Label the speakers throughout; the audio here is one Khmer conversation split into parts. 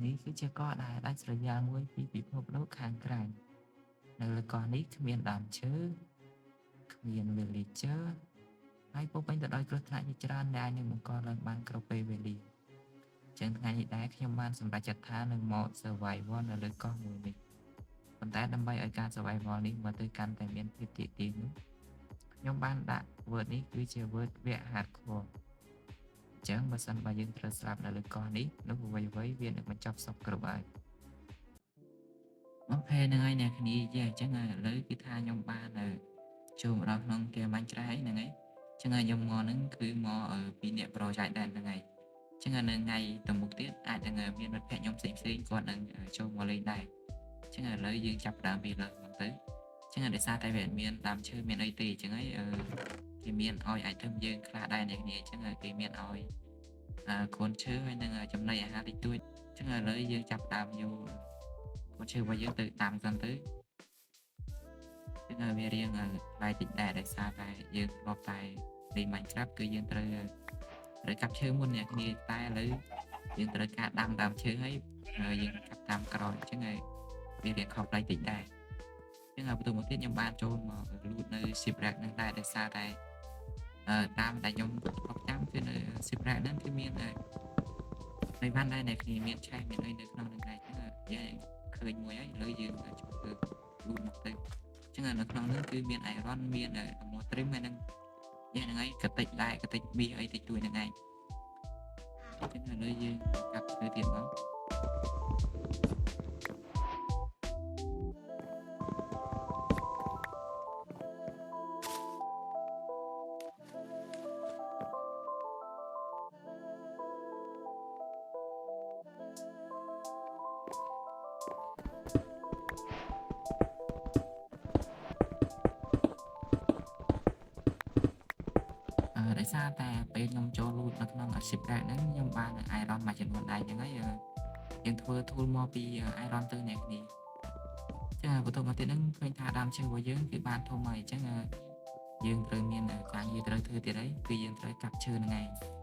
Speaker 1: នេះគឺជាកោះដែលដាច់ស្រយាលមួយពីពិភពលោកខាងក្រៅនៅលើកោះនេះគ្មានដើមឈើគ្មាន villager ហើយពោរពេញទៅដោយគ្រោះថ្នាក់ជាច្រើនដែលអាចនឹងបង្កឡើងបានគ្រប់ពេលវេលាចឹងថ្ងៃនេះដែរខ្ញុំបានសម្រេចចិត្តថានឹងមក survival នៅលើកោះមួយនេះប៉ុន្តែដើម្បីឲ្យការ survival នេះមកទៅកាន់តែមានភាពទាក់ទាញនោះខ្ញុំបានដាក់ word នេះគឺជា word វគ្គ hardcore ចឹងបើសិនបើយើងត្រូវស្លាប់នៅលើកោះនេះនោះអ្វីៗវានឹងបញ្ចប់សពគ្រប់ហើយអូខេហ្នឹងហើយអ្នកគ្នាអញ្ចឹងឥឡូវគឺថាខ្ញុំបានចូលមកដល់ក្នុងហ្គេម Minecraft ហ្នឹងហើយអញ្ចឹងខ្ញុំមកហ្នឹងគឺមកពីអ្នក project ដែរហ្នឹងហើយអញ្ចឹងនៅថ្ងៃទៅមុខទៀតអាចនឹងមានមិត្តភក្តិខ្ញុំផ្សេងៗគាត់នឹងចូលមកលេងដែរអញ្ចឹងឥឡូវយើងចាប់ផ្ដើមពីលើមកទៅអញ្ចឹងដោយសារតែវាអត់មានដើមឈើមានអីទេអញ្ចឹងហើយគេមានឲ្យ item យើងខ្លះដែរអ្នកគ្នាអញ្ចឹងគេមានឲ្យកូនឈើហើយនឹងចំណីអាហារតិចតួចអញ្ចឹងឥឡូវយើងចាប់ផ្ដើមយកកូនឈើរបស់យើងទៅតាមសិនទៅគឺវារៀងថ្លៃតិចដែរដោយសារតែយើងធ្លាប់តែលេង Minecraft គឺយើងត្រូវកាប់ឈើមុនអ្នកគ្នាតែឥឡូវយើងត្រូវការដាំដើមឈើហើយយើងកាប់តាមក្រោយអញ្ចឹងហើយវារៀងខុសប្លែកតិចដែរអញ្ចឹងបន្ទាប់មកទៀតខ្ញុំបានចូលមកលូតនៅ shipwreck ហ្នឹងដែរដោយសារតែតាមដែលខ្ញុំធ្លាប់ចាំគឺនៅ shipwreck ហ្នឹងគឺមាននៅបានដែរអ្នកគ្នាមានឆេះមានអីនៅក្នុងហ្នឹងដែរអញ្ចឹងយើងឃើញមួយហើយឥឡូវយើងចូលធ្វើលូតមកទៅអញ្ចឹងនៅក្នុងនោះគឺមាន iron មានអំណោះ trim ហើយនឹងយ៉ាងហ្នឹងហើយកតិចដែរកតិចមាសអីតិចតួចហ្នឹងឯងអញ្ចឹងឥឡូវយើងកាប់ធ្វើទៀតមកដោយសារតែពេលខ្ញុំចូលលូតនៅក្នុង shipwreck ហ្នឹងខ្ញុំបាន iron មួយចំនួនដែរអញ្ចឹងហើយយើងធ្វើ tool មកពី iron ទៅអ្នកគ្នាចាបន្ទាប់មកទៀតហ្នឹងឃើញថាដើមឈើរបស់យើងគឺបានធំហើយអញ្ចឹងយើងត្រូវមានការងារត្រូវធ្វើទៀតហើយគឺយើងត្រូវកាប់ឈើហ្នឹងឯង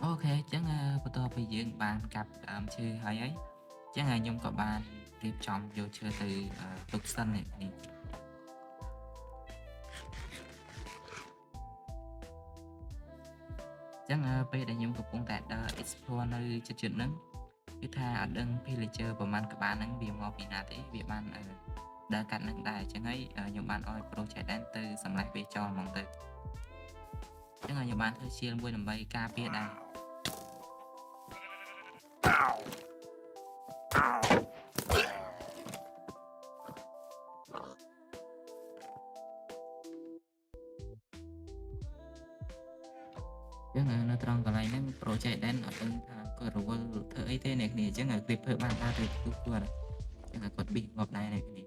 Speaker 1: អូខេអញ្ចឹងបន្ទាប់ពីយើងបានកាប់ដើមឈើហើយអញ្ចឹងខ្ញុំក៏បានរៀបចំយកឈើទៅទុកសិននេះអញ្ចឹងពេលដែលខ្ញុំកំពុងតែដើរ explore នៅជិតៗហ្នឹងគឺថាអត់ដឹង villager ប្រហែលក្បាលហ្នឹងវាមកពីណាទេវាបានដើរកាត់ហ្នឹងដែរអញ្ចឹងហើយខ្ញុំបានឲ្យ project ដែរទៅសម្លេះវាចោលហ្មងទៅអញ្ចឹងខ្ញុំបានធ្វើ shield មួយដើម្បីការពារដែរអញ្ចឹងនៅត្រង់កន្លែងហ្នឹង project ដែរអត់ដឹងថាគាត់រវល់ធ្វើអីទេអ្នកគ្នាអញ្ចឹងcreeper បានដើរទៅទូគាត់អញ្ចឹងគាត់ប៊ីងាប់ដែរអ្នកគ្នា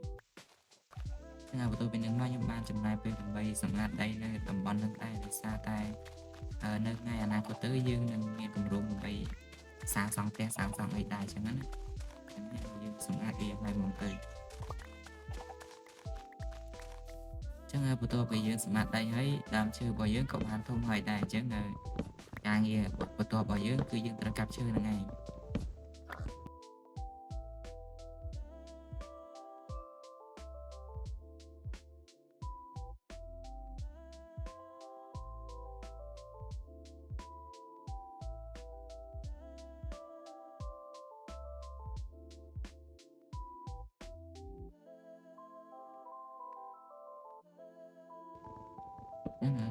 Speaker 1: ចឹងបន្ទាប់ពីនឹងមកខ្ញុំបានចំណាយពេលដើម្បីសម្ងាត់ដីនៅតំបន់ហ្នឹងដែរដោយសារតែនៅថ្ងៃអនាគតទៅយើងនឹងមានគម្រោងដើម្បីសាងសង់ផ្ទះសាងសង់អីដែរចឹងណាចឹងយើងសម្ងាត់វាឲ្យមកទៅចឹងបន្ទាប់ពីយើងសម្ងាត់ដីហើយដើមឈើរបស់យើងក៏បានធំហើយដែរអញ្ចឹងការងារបន្ទាប់របស់យើងគឺយើងត្រូវកាប់ឈើហ្នឹងឯង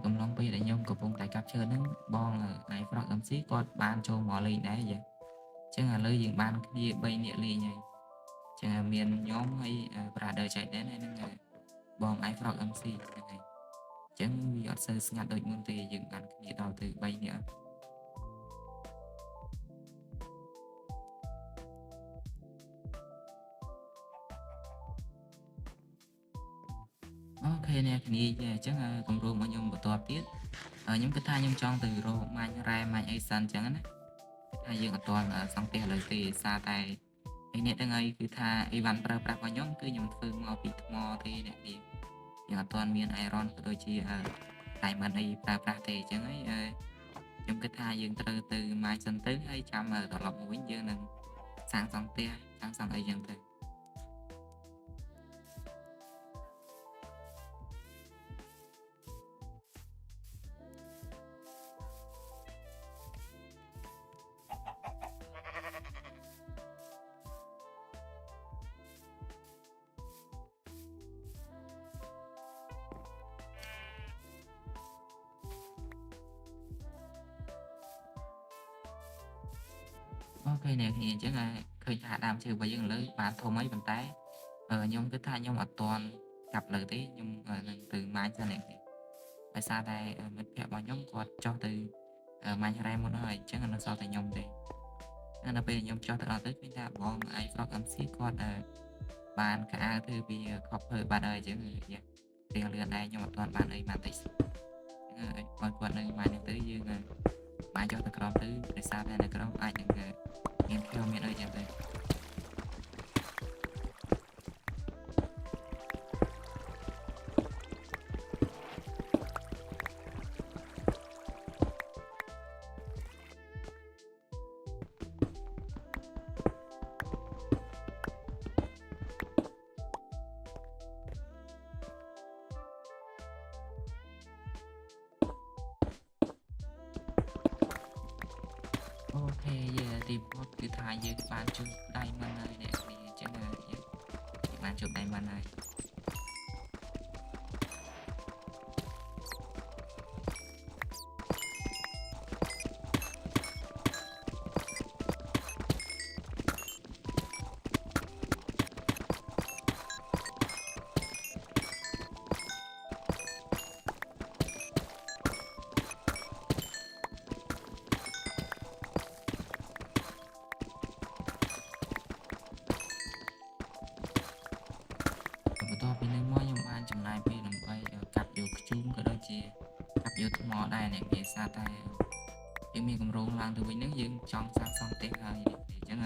Speaker 1: កំឡុងពេលដែលខ្ញុំកំពុងតែកាប់ឈើហ្នឹងបង iFrog MC គាត់បានចូលមកលេងដែរចាអញ្ចឹងឥឡូវយើងបានគ្នា3នាក់លេងហើយចឹងមានខ្ញុំហើយ brother ចៃដែនហើយនឹងបង iFrog MC ហ្នឹងហើយអញ្ចឹងវាអត់សូវស្ងាត់ដូចមុនទេយើងបានគ្នាដល់ទៅ3នាក់អូខេអ្នកគ្នាអញ្ចឹងគម្រោងរបស់ខ្ញុំបន្តទៀត ខ្ញុំគិតថាខ្ញុំចង់ទៅរកម៉ាញ់រ៉ែម៉ាញ់អីសិនអញ្ចឹងណា ថាយើងអត់ទាន់សង់ផ្ទះឥឡូវទេសារតែឯអ្នកទាំងអីគឺថាអីវ៉ាន់ប្រើប្រាស់របស់ខ្ញុំគឺខ្ញុំធ្វើមកពីថ្មទេអ្នកនាងយើងអត់ទាន់មាន iron ក៏ដូចជា diamond អីប្រើប្រាស់ទេអញ្ចឹងហើយខ្ញុំគិតថាយើងត្រូវទៅ mine សិនទៅហើយចាំត្រឡប់មកវិញយើងនឹងសាងសង់ផ្ទះសាងសង់អីចឹងទៅអូខេអ្នកនាងអញ្ចឹងឃើញថាដើមឈើរបស់យើងឥឡូវបានធំហើយប៉ុន្តែខ្ញុំគិតថាខ្ញុំអត់ទាន់ចាប់លើទេខ្ញុំនឹងទៅ mine សិនអ្នកនាងដោយសារតែមិត្តភក្តិរបស់ខ្ញុំគាត់ចុះទៅ mine រ៉ែមុនហើយអញ្ចឹងនៅសល់តែខ្ញុំទេ នៅពេលខ្ញុំចុះទៅដល់ទៅឃើញថាបង iFrog MC គាត់បានកៅអៅធ្វើពី copper បាត់ហើយអញ្ចឹងយ៉ារៀងលឿនដែរខ្ញុំអត់ទាន់បានអីបានតិចអញ្ចឹងឲ្យគាត់នៅបានហ្នឹងទៅយើងបានចុះទៅក្រោមទៅដោយសារតែនៅក្រោមអាចនឹងមានភ័យមានអីចឹងទៅអូខេទីបំផុតគឺថាយើងបានជួប diamond ហើយអ្នកនាងអញ្ចឹងយើងបានជួប diamond ហើយបន្ទាប់ពីនឹងមកខ្ញុំបានចំណាយពេលដើម្បីកាប់យកធ្យូងក៏ដូចជាកាប់យកថ្មដែរអ្នកនាងសារតែយើងមានកម្រងឡើងទៅវិញហ្នឹងយើងចង់សាងសង់ផ្ទះហើយអញ្ចឹង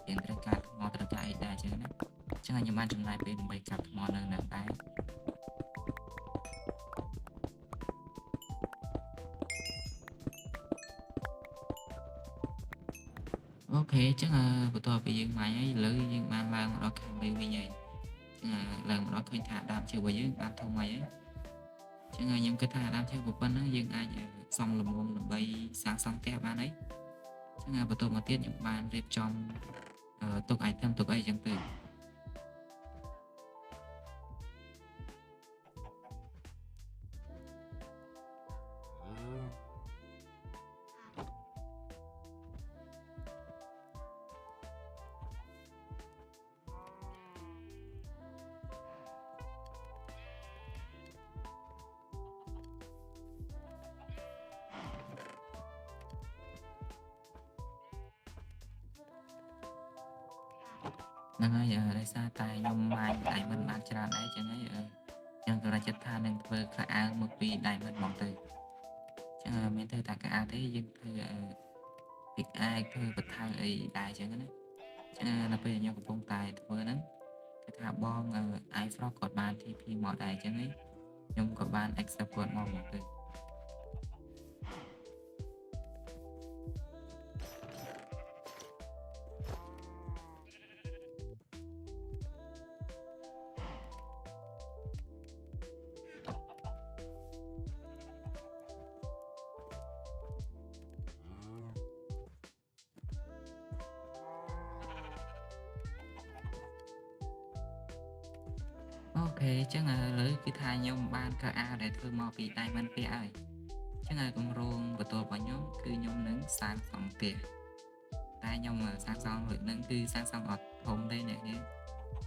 Speaker 1: យើងត្រូវការថ្មត្រូវការអីដែរអញ្ចឹងណាអញ្ចឹងខ្ញុំបានចំណាយពេលដើម្បីកាប់ថ្មនៅនឹងដែរអូខេអញ្ចឹងបន្ទាប់ពីយើងបាញ់ហើយឥឡូវយើងបានឡើងមកដល់ខាងលើវិញហើយឡើងមកដល់ឃើញថាដើមឈើរបស់យើងបានធំហើយចឹងខ្ញុំគិតថាដើមឈើប៉ុណ្ណឹងយើងអាចសំលំមដើម្បីសាងសង់ផ្ទះបានហើយចឹងបន្ទាប់មកទៀតខ្ញុំបានរៀបចំទុក item ទុកអីចឹងទៅហ្នឹងហើយដោយសារតែខ្ញុំបាន diamond បានច្រើនដែរចឹងហើយខ្ញុំក៏រកចិត្តថានឹងធ្វើខោអាវមកពី diamond ហ្មងទៅចឹងមានទៅតែខោអាវទេយើងធ្វើpickaxe ធ្វើបន្ថែមអីដែរចឹងណាចឹងនៅពេលខ្ញុំកំពុងតែធ្វើហ្នឹងគឺថាបង iFrog គាត់បាន TP មកដែរចឹងហើយខ្ញុំក៏បាន accept គាត់មកទៅអូខេអញ្ចឹងឥឡូវគឺថាខ្ញុំបានខោអាវដែលធ្វើមកពី diamond ពាក់ហើយអញ្ចឹងគម្រោងបន្ទាប់របស់ខ្ញុំគឺខ្ញុំនឹងសាងសង់ផ្ទះតែខ្ញុំសាងសង់ដូចហ្នឹងគឺសាងសង់អត់ធំទេអ្នកនាង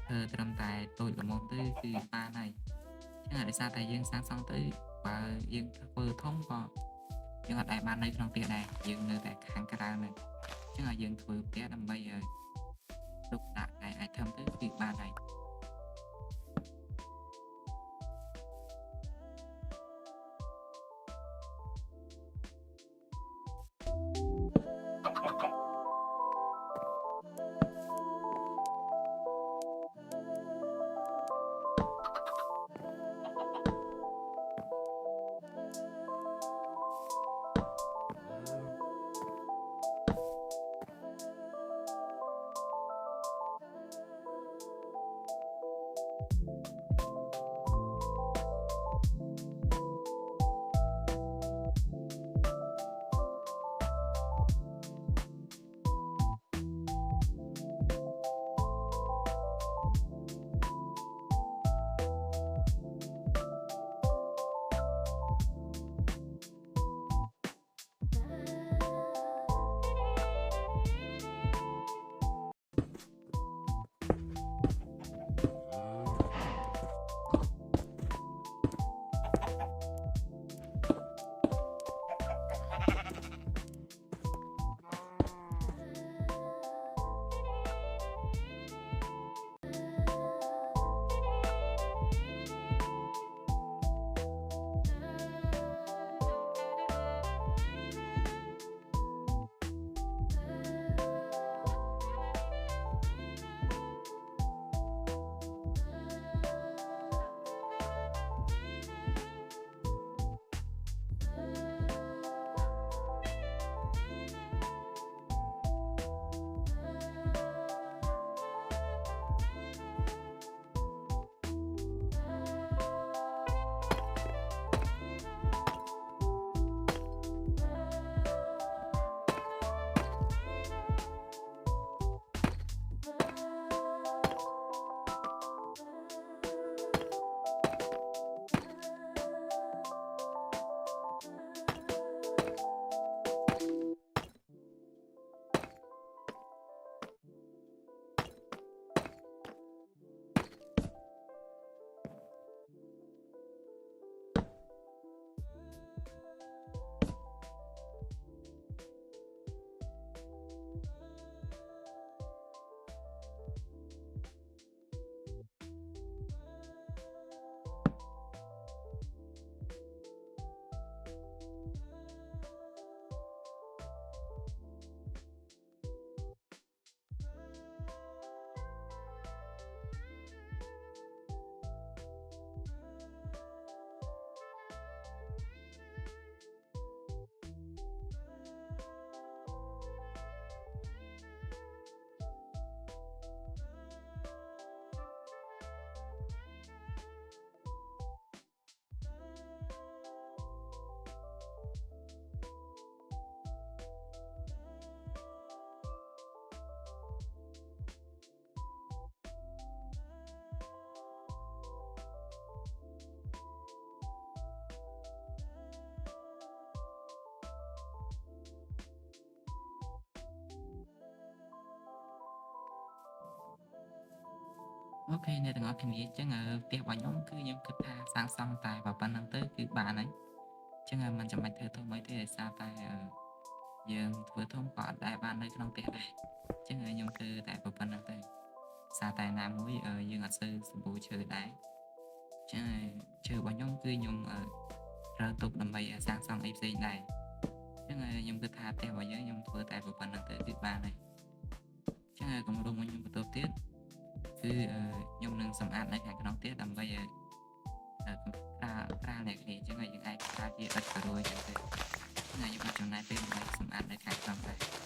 Speaker 1: ធ្វើត្រឹមតែតូចល្មមទៅគឺបានហើយអញ្ចឹងដោយសារតែយើងសាងសង់ទៅបើយើងធ្វើធំក៏យើងអត់ដែលបាននៅក្នុងផ្ទះដែរយើងនៅតែខាងក្រៅហ្នឹងអញ្ចឹងឲ្យយើងធ្វើផ្ទះដើម្បីទុកដាក់ឯ item ទៅគឺបានហើយ អូខេអ្នកទាំងអស់គ្នាអញ្ចឹងផ្ទះរបស់ខ្ញុំគឺខ្ញុំគិតថាសាងសង់តែប៉ុណ្្នឹងទៅគឺបានហើយអញ្ចឹងមិនចាំបាច់ធ្វើធំអីទេដោយសារតែយើងធ្វើធំក៏អត់ដែលបាននៅក្នុងផ្ទះដែរអញ្ចឹងខ្ញុំធ្វើតែប៉ុណ្្នឹងទៅសារតែណាមួយយើងអត់សូវសម្បូរឈើដែរអញ្ចឹងឈើរបស់ខ្ញុំគឺខ្ញុំប្រើទុកដើម្បីសាងសង់អីផ្សេងដែរអញ្ចឹងខ្ញុំគិតថាផ្ទះរបស់យើងខ្ញុំធ្វើតែប៉ុណ្្នឹងទៅគឺបានហើយអញ្ចឹងគម្រោងរបស់ខ្ញុំបន្តទៀតគឺខ្ញុំនឹងសម្អាតនៅខាងក្នុងផ្ទះដើម្បីប្រើអ្នកគ្នាអញ្ចឹងយើងអាចប្រើជាឥដ្ឋក្រួយអញ្ចឹងទៅខ្ញុំអាចចំណាយពេលដើម្បីសម្អាតនៅខាងក្នុងដែរ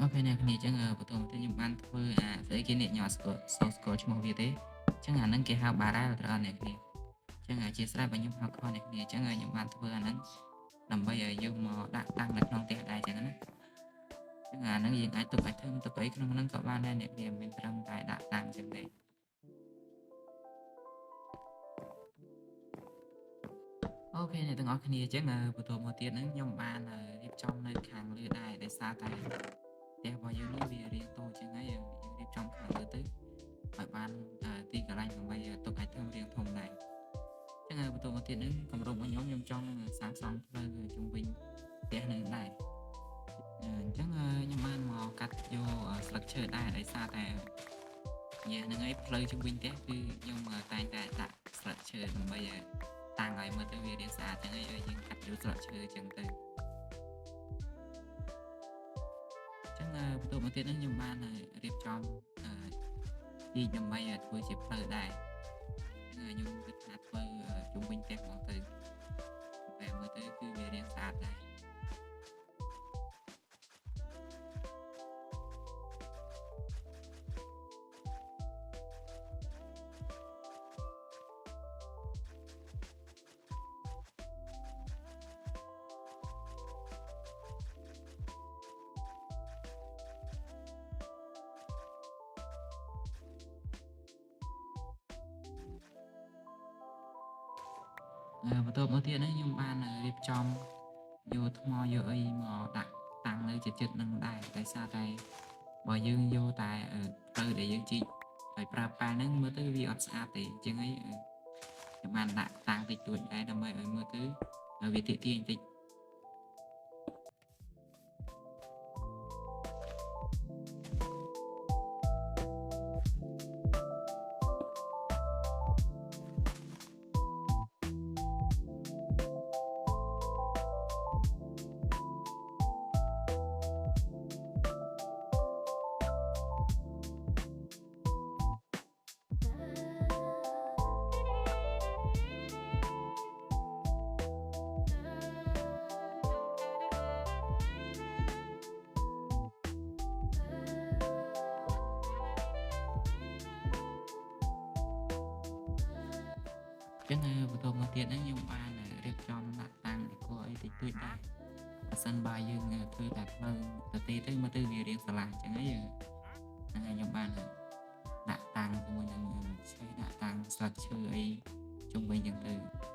Speaker 1: អូខេអ្នកគ្នាអញ្ចឹងបន្តមកទៀតខ្ញុំបានធ្វើស្អីគេអ្នកញ៉ាំស្គាល់ស្គាល់ឈ្មោះវាទេអញ្ចឹងអាហ្នឹងគេហៅបារ៉ែលត្រូវអត់អ្នកគ្នាអញ្ចឹងអធិស្ឋានបើខ្ញុំហៅខុសអ្នកគ្នាអញ្ចឹងខ្ញុំបានធ្វើអាហ្នឹងដើម្បីឲ្យយកមកដាក់តាំងនៅក្នុងផ្ទះដែរអញ្ចឹងណាអញ្ចឹងអាហ្នឹងយើងអាចទុកឲ្យធឹមទុកអីក្នុងហ្នឹងក៏បានដែរអ្នកគ្នាមិនត្រឹមតែដាក់តាំងអញ្ចឹងទេអូខេអ្នកទាំងអស់គ្នាអញ្ចឹងបន្តមកទៀតហ្នឹងខ្ញុំបានរៀបចំនៅខាងលើដែរដោយសារតែផ្ទះរបស់យើងនេះវារាងតូចអញ្ចឹងហើយយើងរៀបចំខាងលើទៅឲ្យបានទីកន្លែងដើម្បីទុកឲ្យធំរាងធំដែរអញ្ចឹងបន្តមកទៀតហ្នឹងគម្រោងរបស់ខ្ញុំចង់សាងសង់ផ្លូវជុំវិញផ្ទះនឹងដែរអញ្ចឹងខ្ញុំបានមកកាត់យកស្លឹកឈើដែរដោយសារតែយ៉ាងហ្នឹងឯងផ្លូវជុំវិញផ្ទះគឺខ្ញុំតែងតែដាក់ស្លឹកឈើដើម្បីតាំងឲ្យមើលទៅវារាងស្អាតអញ្ចឹងហើយយើងកាត់យកស្លឹកឈើអញ្ចឹងទៅអញ្ចឹងបន្តមកទៀតហ្នឹងខ្ញុំបានរៀបចំទីដើម្បីធ្វើជាផ្លូវដែរខ្ញុំគិតថាធ្វើជុំវិញផ្ទះហ្នឹងទៅតែមើលទៅគឺវារាងស្អាតដែរបន្តមកទៀតហ្នឹងខ្ញុំបានរៀបចំយកថ្មយកអីមកដាក់តាំងនៅចិត្តនឹងដែរដោយសារតែបើយើងយកតែផ្លូវដែលយើងជីកដោយប្រើប៉ាហ្នឹងមើលទៅវាអត់ស្អាតទេអញ្ចឹងហើយខ្ញុំបានដាក់តាំងតិចតួចដែរដើម្បីឲ្យមើលទៅវាទាក់ទាញបន្តិចអញ្ចឹងបន្តមកទៀតហ្នឹងខ្ញុំបានរៀបចំដាក់តាំងអីគួរអីតិចតួចដែរបើសិនបើយើងធ្វើតែផ្លូវទៅទីទៅមើលទៅវារាងស្រឡះអញ្ចឹងហើយហ្នឹងហើយខ្ញុំបានដាក់តាំងជាមួយនឹងឈើដាក់តាំងស្លឹកឈើអីជុំវិញអញ្ចឹងទៅ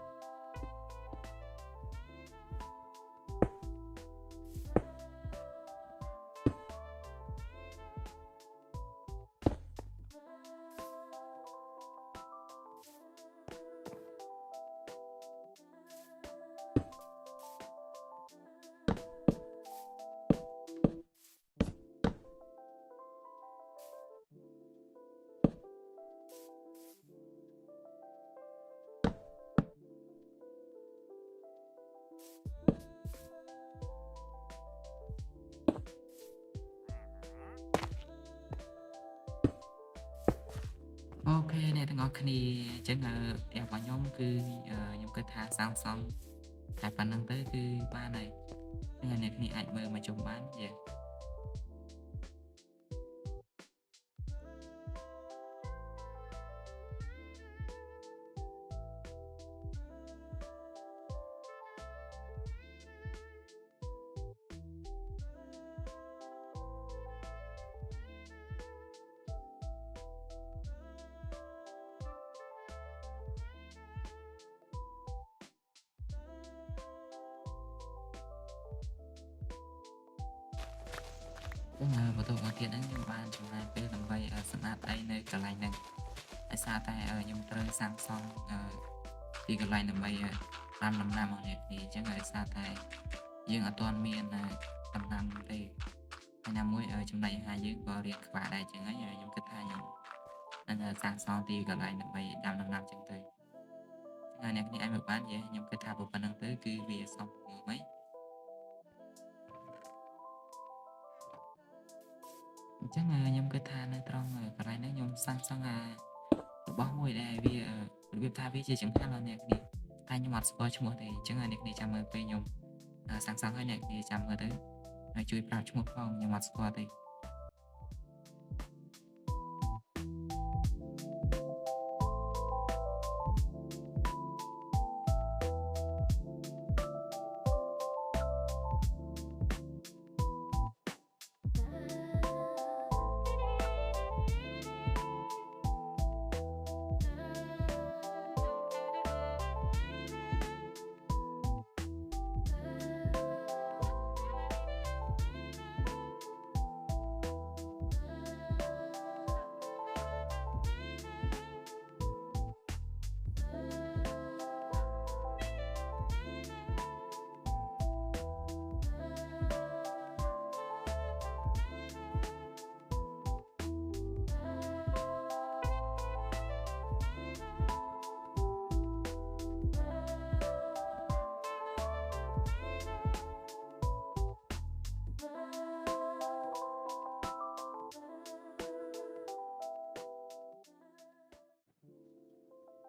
Speaker 1: អូខេអ្នកទាំងអស់គ្នាអញ្ចឹងផ្ទះរបស់ខ្ញុំគឺខ្ញុំគិតថាសាងសង់តែប៉ុណ្្នឹងទៅគឺបានហើយអញ្ចឹងអ្នកគ្នាអាចមើលមកជុំបានយេ ចឹងបន្ទាប់មកទៀតហ្នឹងខ្ញុំបានចំណាយពេលដើម្បីសម្អាតដីនៅកន្លែងហ្នឹងដោយសារតែខ្ញុំត្រូវសាងសង់ទីកន្លែងដើម្បីដាំដំណាំរបស់អ្នកគ្នាអញ្ចឹងដោយសារតែយើងអត់ទាន់មានដំណាំទេហើយណាមួយចំណីអាហារយើងក៏រៀងខ្វះដែរអញ្ចឹងហើយខ្ញុំគិតថាខ្ញុំនឹងសាងសង់ទីកន្លែងដើម្បីដាំដំណាំអញ្ចឹងទៅហើយអ្នកគ្នាអាចមើលបានខ្ញុំគិតថាប៉ុណ្្នឹងទៅគឺវាសមមួយហ្មងអញ្ចឹងខ្ញុំគិតថានៅត្រង់កន្លែងហ្នឹងខ្ញុំសាងសង់របស់មួយដែលវារបៀបថាវាជាចង្ហាន់ដល់អ្នកគ្នាតែខ្ញុំអត់ស្គាល់ឈ្មោះទេអញ្ចឹងអ្នកគ្នាចាំមើលពេលខ្ញុំសាងសង់ហើយអ្នកគ្នាចាំមើលទៅហើយជួយប្រាប់ឈ្មោះផងខ្ញុំអត់ស្គាល់ទេ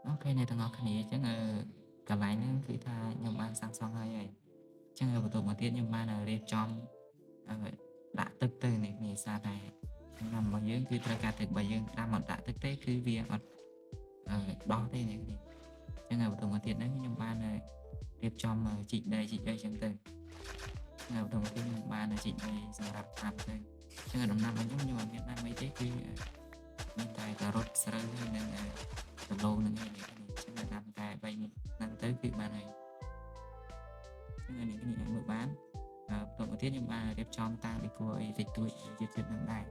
Speaker 1: អូខេអ្នកទាំងអស់គ្នាអញ្ចឹងកន្លែងហ្នឹងគឺថាខ្ញុំបានសាងសង់ហើយអញ្ចឹងបន្ទាប់មកទៀតខ្ញុំបានរៀបចំដាក់ទឹកទៅអ្នកគ្នាសារតែដំណាំរបស់យើងគឺត្រូវការទឹកបើយើងដាំអត់ដាក់ទឹកទេគឺវាអត់ដោះទេអ្នកគ្នាអញ្ចឹងបន្ទាប់មកទៀតហ្នឹងខ្ញុំបានរៀបចំជីកដីអញ្ចឹងទៅបន្ទាប់មកទៀតខ្ញុំបានជីកដីសម្រាប់ដាំទៅអញ្ចឹងដំណាំរបស់ខ្ញុំអត់មានដាំអីទេគឺមានតែការ៉ុតស្រូវហើយនិងដំឡូងហ្នឹងឯងអ្នកគ្នាអញ្ចឹងដាំតែ3ហ្នឹងទៅគឺបានហើយអញ្ចឹងអ្នកគ្នាអាចមើលបានបន្ទាប់មកទៀតខ្ញុំបានរៀបចំតាមអីគួរអីតិចតួចជិតនឹងដែរ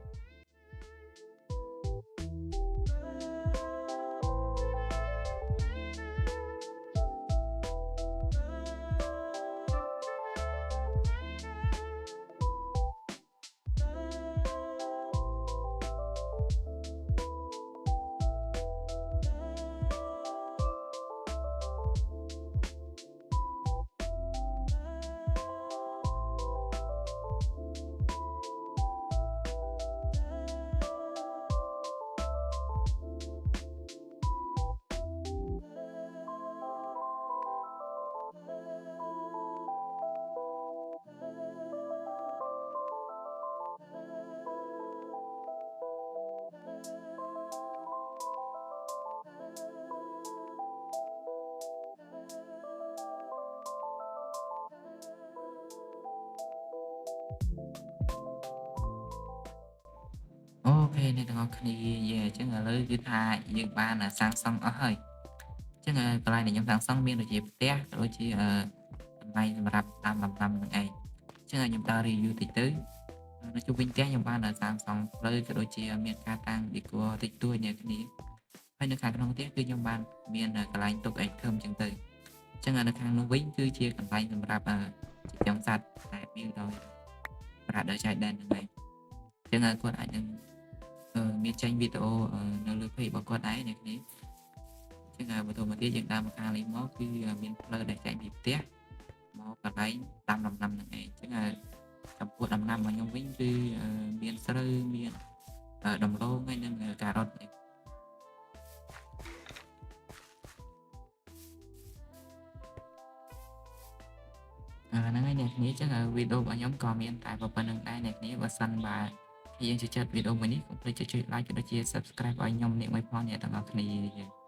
Speaker 1: អូខេអ្នកទាំងអស់គ្នាអញ្ចឹងឥឡូវគឺថាយើងបានសាងសង់អស់ហើយអញ្ចឹងកន្លែងដែលខ្ញុំសាងសង់មានដូចជាផ្ទះក៏ដូចជាកន្លែងសម្រាប់ដាំដំណាំនឹងឯងអញ្ចឹងខ្ញុំដើរ review តិចទៅនៅជុំវិញផ្ទះខ្ញុំបានសាងសង់ផ្លូវក៏ដូចជាមានការតាំង decor តិចតួចអ្នកគ្នាហើយនៅខាងក្នុងផ្ទះគឺខ្ញុំបានមានកន្លែងទុកឯកធំអញ្ចឹងទៅអញ្ចឹងនៅខាងនោះវិញគឺជាកន្លែងសម្រាប់ចិញ្ចឹមសត្វតែមានដោយប្រាក់ដោយចែកដែនហ្នឹងឯងអញ្ចឹងគាត់អាចនឹងមានចេញវីដេអូនៅលើ page របស់គាត់ដែរអ្នកគ្នាអញ្ចឹងបន្ទាប់មកទៀតយើងដើរមកខាងនេះមកគឺមានផ្លូវដែលចេញពីផ្ទះមកកន្លែងដាំដំណាំហ្នឹងឯងអញ្ចឹងចំពោះដំណាំរបស់ខ្ញុំវិញគឺមានស្រូវមានដំឡូងហើយនិងការ៉ុតហ្នឹងហើយអ្នកគ្នាអញ្ចឹងវីដេអូរបស់ខ្ញុំក៏មានតែប៉ុណ្្នឹងដែរអ្នកគ្នាបើសិនបើយើងចូលចិត្តវីដេអូមួយនេះកុំភ្លេចជួយ like ក៏ដូចជា subscribe ឲ្យខ្ញុំនេះមួយផងអ្នកទាំងអស់គ្នា